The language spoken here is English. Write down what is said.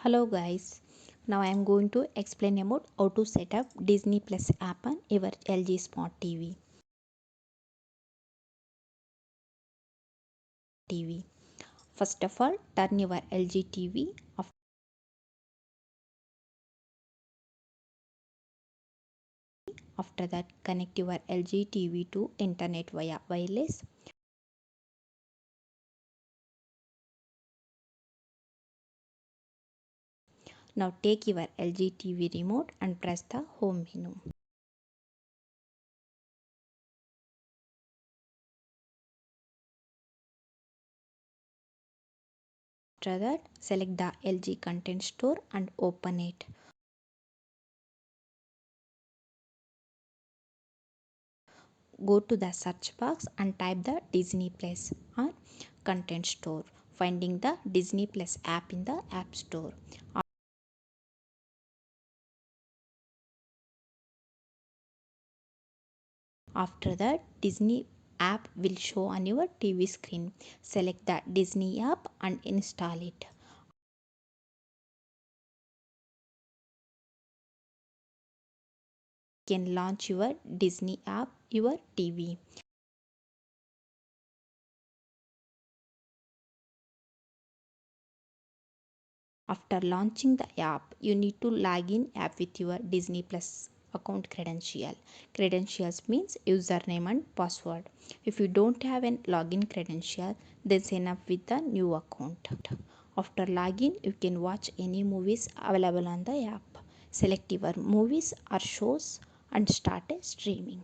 Hello guys, now I am going to explain about how to set up Disney Plus app on your LG Smart TV. First of all, turn your LG TV. After that, connect your LG TV to internet via wireless. Now take your LG TV remote and press the home menu. After that, select the LG content store and open it. Go to the search box and type the Disney Plus or content store, finding the Disney Plus app in the App Store. After that, Disney app will show on your TV screen. Select the Disney app and install it. You can launch your Disney app your TV. After launching the app, you need to log in app with your Disney Plus account credential. Credentials means username and password. If you don't have an login credential, then sign up with the new account. After login, you can watch any movies available on the app. Select your movies or shows and start a streaming.